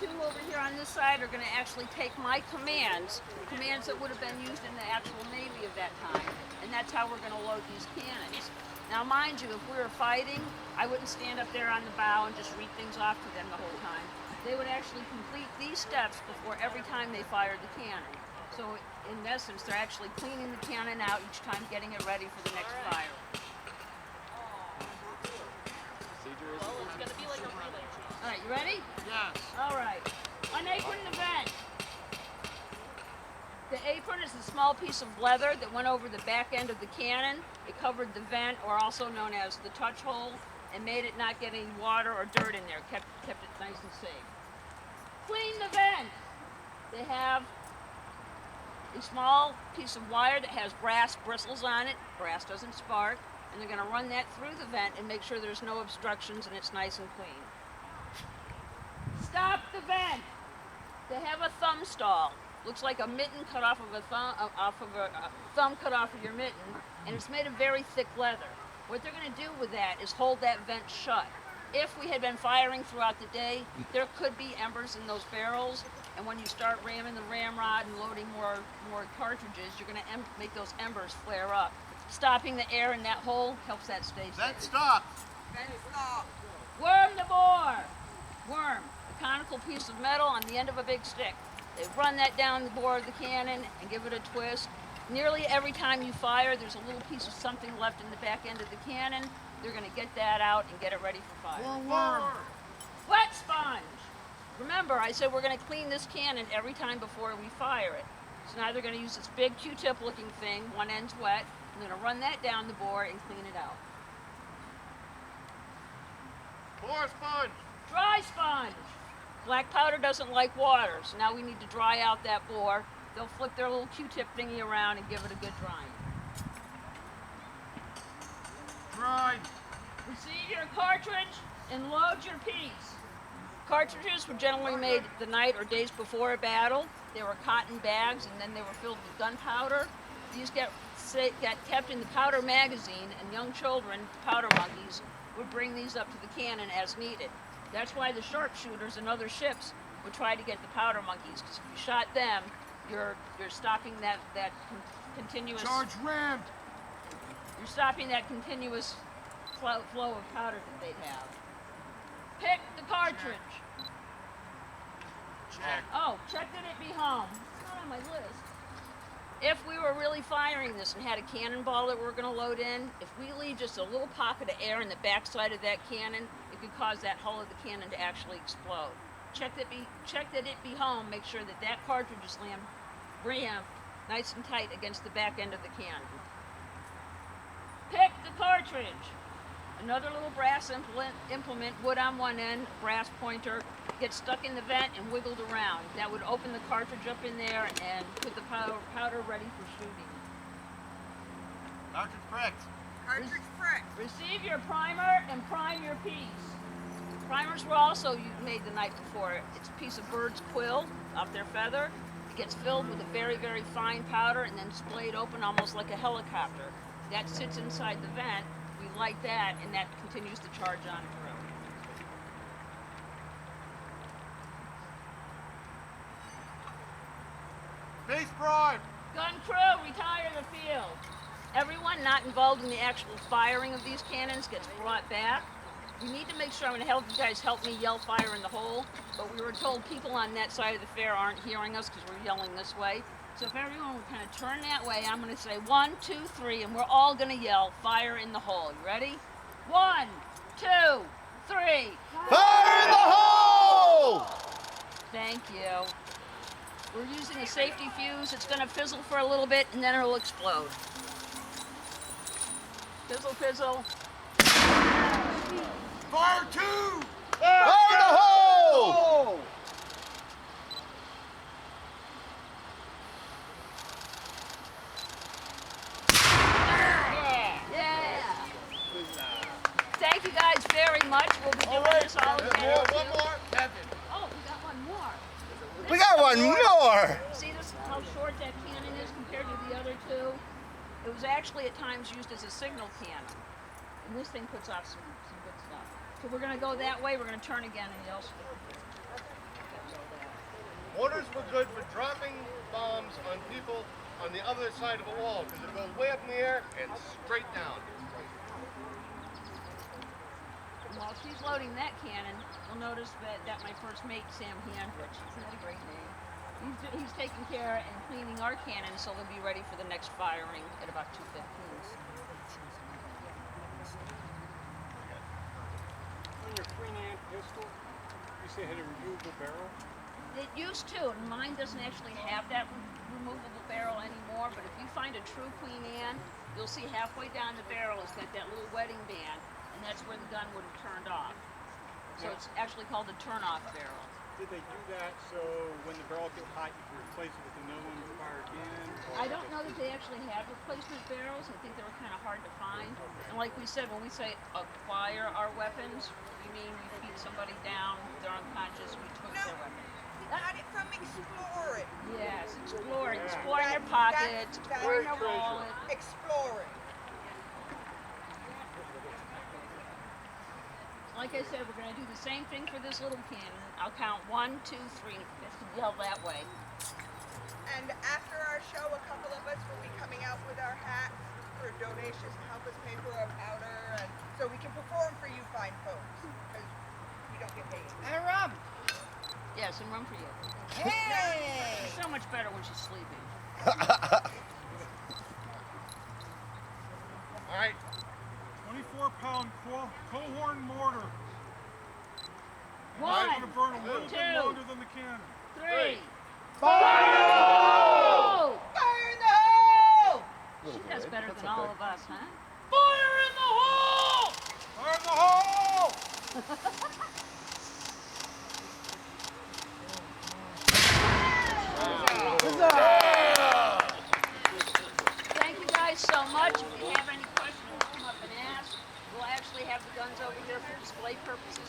two over here on this side are going to actually take my commands that would have been used in the actual Navy of that time, and that's how we're going to load these cannons. Now, mind you, if we were fighting, I wouldn't stand up there on the bow and just read things off to them the whole time. They would actually complete these steps before every time they fired the cannon. So, in essence, they're actually cleaning the cannon out each time, getting it ready for the next fire. Well, it's going to be like a relay. All right, you ready? Yes. All right. Unapron the vent. The apron is a small piece of leather that went over the back end of the cannon. It covered the vent, or also known as the touch hole, and made it not get any water or dirt in there, kept it nice and safe. Clean the vent. They have a small piece of wire that has brass bristles on it. Brass doesn't spark. And they're going to run that through the vent and make sure there's no obstructions and it's nice and clean. Stop the vent. They have a thumb stall. Looks like a mitten cut off of a thumb cut off of your mitten, and it's made of very thick leather. What they're going to do with that is hold that vent shut. If we had been firing throughout the day, there could be embers in those barrels, and when you start ramming the ramrod and loading more cartridges, you're going to make those embers flare up. Stopping the air in that hole helps that stay steady. Vent stop. Vent stop. Worm the bore. Worm, a conical piece of metal on the end of a big stick. They run that down the bore of the cannon and give it a twist. Nearly every time you fire, there's a little piece of something left in the back end of the cannon. They're going to get that out and get it ready for fire. Worm. Wet sponge. Remember, I said we're going to clean this cannon every time before we fire it. So now they're going to use this big Q-tip looking thing, one end's wet. I'm going to run that down the bore and clean it out. Bore sponge. Dry sponge. Black powder doesn't like water, so now we need to dry out that bore. They'll flick their little Q-tip thingy around and give it a good drying. Dry. Receive your cartridge and load your piece. Cartridges were generally made the night or days before a battle. They were cotton bags, and then they were filled with gunpowder. These got kept in the powder magazine, and young children, powder monkeys, would bring these up to the cannon as needed. That's why the sharpshooters and other ships would try to get the powder monkeys, because if you shot them, you're stopping that continuous... Charge rammed. You're stopping that continuous flow of powder that they'd have. Pick the cartridge. Check. Oh, check that it be home. It's not on my list. If we were really firing this and had a cannonball that we're going to load in, if we leave just a little pocket of air in the backside of that cannon, it could cause that hull of the cannon to actually explode. Check that it be home. Make sure that that cartridge is rammed nice and tight against the back end of the cannon. Pick the cartridge. Another little brass implement, wood on one end, brass pointer, gets stuck in the vent and wiggled around. That would open the cartridge up in there and put the powder ready for shooting. Cartridge pricked. Cartridge pricked. Receive your primer and prime your piece. Primers were also made the night before. It's a piece of bird's quill off their feather. It gets filled with a very, very fine powder and then splayed open almost like a helicopter. That sits inside the vent. We light that, and that continues to charge on through. Base broad. Gun crew, retire the field. Everyone not involved in the actual firing of these cannons gets brought back. We need to make sure, I'm going to help you guys help me yell fire in the hole, but we were told people on that side of the fair aren't hearing us because we're yelling this way. So if everyone would kind of turn that way, I'm going to say 1, 2, 3, and we're all going to yell fire in the hole. You ready? 1, 2, 3. Fire in the hole! Thank you. We're using a safety fuse. It's going to fizzle for a little bit, and then it'll explode. Fizzle, fizzle. Fire 2! Fire in the hole! Thank you guys very much. We'll be doing this all again. One more. Kevin. Oh, we got one more. We got one more! See this, how short that cannon is compared to the other two? It was actually at times used as a signal cannon. And this thing puts off some good stuff. So we're going to go that way. We're going to turn again and yell. super good for dropping bombs on people on the other side of the wall because it goes way up in the air and straight down. While she's loading that cannon, you'll notice that my first mate, Sam Handrich, isn't that a great name? He's taking care and cleaning our cannon so they'll be ready for the next firing at about 2:15. On your Queen Anne pistol, you say it had a removable barrel? It used to, and mine doesn't actually have that removable barrel anymore, but if you find a true Queen Anne, you'll see halfway down the barrel it's got that little wedding band, and that's where the gun would have turned off. So it's actually called a turn-off barrel. Did they do that so when the barrel gets hot you can replace it with another one to fire again? I don't know that they actually had replacement barrels. I think they were kind of hard to find. And like we said, when we say acquire our weapons, we mean we beat somebody down, they're unconscious, we took their weapon. We got it from exploring. Yes, exploring their pockets, exploring their wallet. Exploring. Like I said, we're going to do the same thing for this little cannon. I'll count 1, 2, 3, and you have to yell that way. And after our show, a couple of us will be coming out with our hats for donations to help us pay for our powder, and so we can perform for you fine folks, because we don't get paid. And rum. Yes, and run for you. Hey! It's so much better when she's sleeping. All right. 24-pound cohorn mortar. 1, It's going to burn a little bit 2, longer than the cannon. 3. Fire in the hole! Fire in the hole! She does better than all of us, huh? Fire in the hole! Fire in the hole! Thank you guys so much. If you have any questions, come up and ask. We'll actually have the guns over here for display purposes